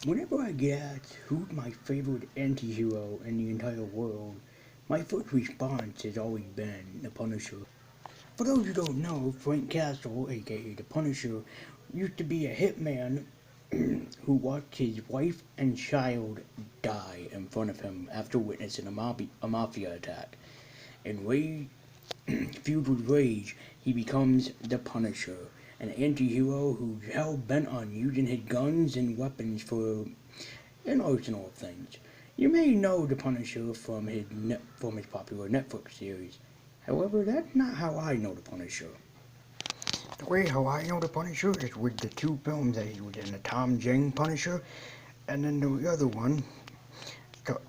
Whenever I get asked who's my favorite anti-hero in the entire world, my first response has always been the Punisher. For those who don't know, Frank Castle, aka the Punisher, used to be a hitman who watched his wife and child die in front of him after witnessing a mafia attack. Enraged, filled with rage, he becomes the Punisher, an anti-hero who's hell-bent on using his guns and weapons for an arsenal of things. You may know the Punisher from his popular Netflix series. However, that's not how I know the Punisher. The way how I know the Punisher is with the two films that he was in, the Tom Jane Punisher, and then the other one,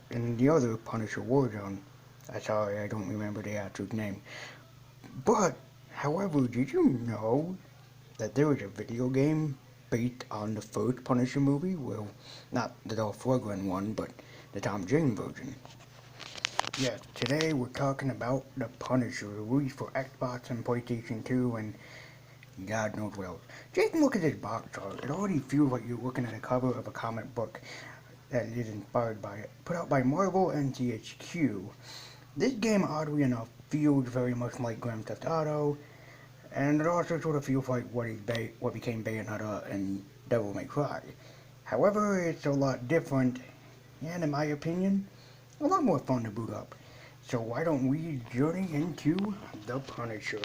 and the other Punisher Warzone. Sorry, I don't remember the actor's name. But, however, did you know that there was a video game based on the first Punisher movie? Well, not the Dolph Lundgren one, but the Tom Jane version. Yes, today we're talking about the Punisher, released for Xbox and PlayStation 2 and God knows what else. Just look at this box art. It already feels like you're looking at a cover of a comic book that is inspired by it. Put out by Marvel and THQ. This game, oddly enough, feels very much like Grand Theft Auto, and it also sort of feels like what became Bayonetta and Devil May Cry. However, it's a lot different, and in my opinion, a lot more fun to boot up. So why don't we journey into The Punisher?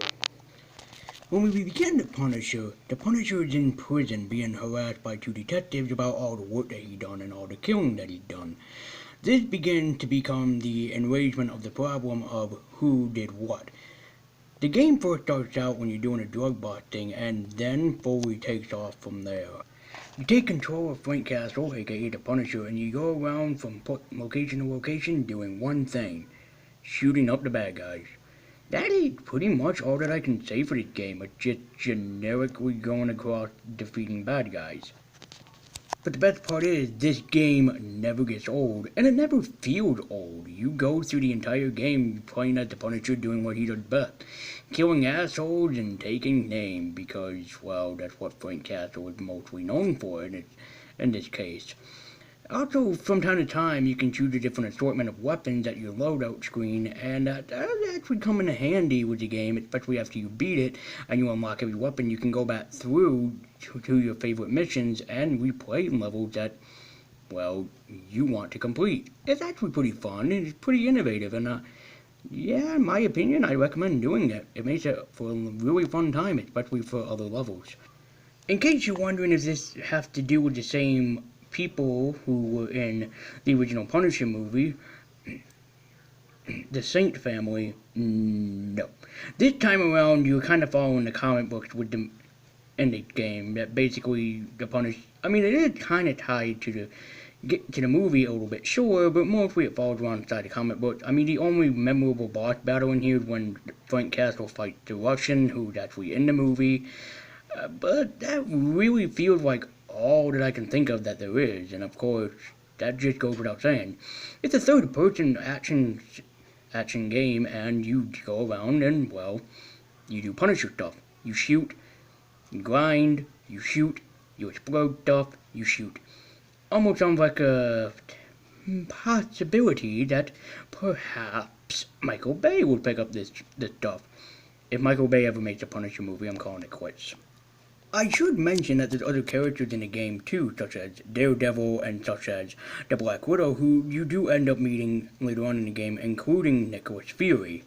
When we begin the Punisher is in prison being harassed by two detectives about all the work that he's done and all the killing that he's done. This begins to become the enragement of the problem of who did what. The game first starts out when you're doing a drug busting and then fully takes off from there. You take control of Frank Castle, aka the Punisher, and you go around from location to location doing one thing: shooting up the bad guys. That is pretty much all that I can say for this game. It's just generically going across defeating bad guys. But the best part is, this game never gets old, and it never feels old. You go through the entire game playing as the Punisher doing what he does best. Killing assholes and taking names, because, well, that's what Frank Castle is mostly known for in this case. Also, from time to time, you can choose a different assortment of weapons at your loadout screen, and that actually come in handy with the game, especially after you beat it and you unlock every weapon. You can go back through to your favorite missions and replay levels that, well, you want to complete. It's actually pretty fun, and it's pretty innovative, and yeah, in my opinion, I recommend doing it. It makes it for a really fun time, especially for other levels. In case you're wondering if this has to do with the same people who were in the original Punisher movie, the Saint family, no. This time around, you're kind of following the comic books with the in the game. That basically the Punisher. I mean, it is kind of tied to the movie a little bit, sure, but mostly it falls around inside the comic book. I mean, the only memorable boss battle in here is when Frank Castle fights the Russian, who's actually in the movie. But that really feels like all that I can think of that there is, and of course, that just goes without saying. It's a third-person action game, and you go around and, well, you do Punisher stuff. You shoot, you grind, you shoot, you explode stuff, you shoot. Almost sounds like a possibility that perhaps Michael Bay would pick up this stuff. If Michael Bay ever makes a Punisher movie, I'm calling it quits. I should mention that there's other characters in the game too, such as Daredevil and such as the Black Widow, who you do end up meeting later on in the game, including Nicholas Fury.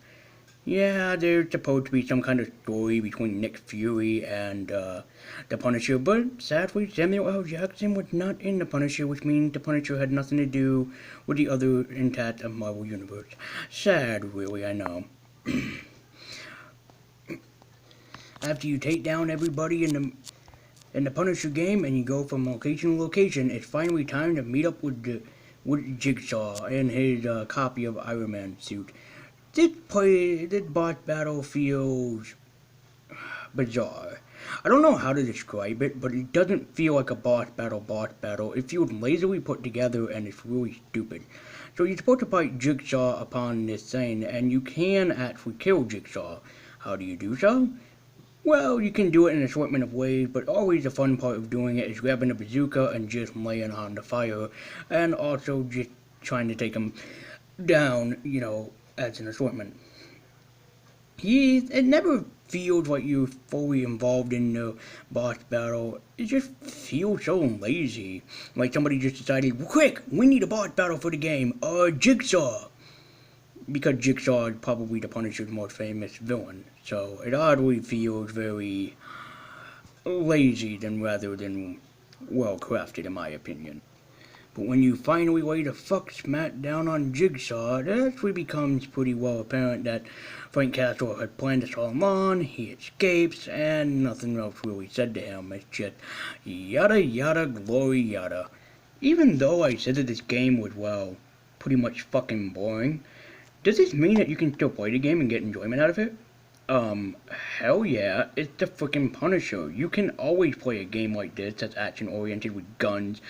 Yeah, there's supposed to be some kind of story between Nick Fury and the Punisher, but sadly Samuel L. Jackson was not in the Punisher, which means the Punisher had nothing to do with the other intact of Marvel Universe. Sad, really, I know. After you take down everybody in the Punisher game and you go from location to location, it's finally time to meet up with Jigsaw and his copy of Iron Man suit. This boss battle feels bizarre. I don't know how to describe it, but it doesn't feel like a boss battle. It feels lazily put together and it's really stupid. So you're supposed to fight Jigsaw upon this thing, and you can actually kill Jigsaw. How do you do so? Well, you can do it in an assortment of ways, but always the fun part of doing it is grabbing a bazooka and just laying on the fire, and also just trying to take him down, as an assortment. It never feels like you're fully involved in the boss battle. It just feels so lazy. Like somebody just decided, quick, we need a boss battle for the game. Jigsaw. Because Jigsaw is probably the Punisher's most famous villain. So it oddly feels very lazy rather than well crafted in my opinion. But when you finally lay the fuck smack down on Jigsaw, it actually becomes pretty well apparent that Frank Castle had planned this all along, he escapes, and nothing else really said to him. It's just yada yada glory yada. Even though I said that this game was, well, pretty much fucking boring, does this mean that you can still play the game and get enjoyment out of it? Hell yeah, it's the freaking Punisher. You can always play a game like this that's action oriented with guns,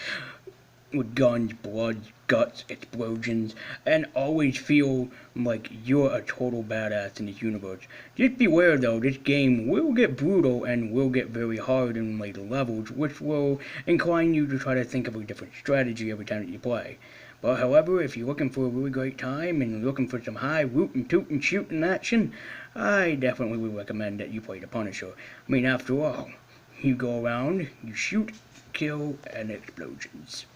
blood, guts, explosions, and always feel like you're a total badass in this universe. Just beware though, this game will get brutal and will get very hard in later levels, which will incline you to try to think of a different strategy every time that you play. But however, if you're looking for a really great time and looking for some high rootin' tootin' shootin' action, I definitely would recommend that you play the Punisher. I mean, after all, you go around, you shoot, kill, and explosions.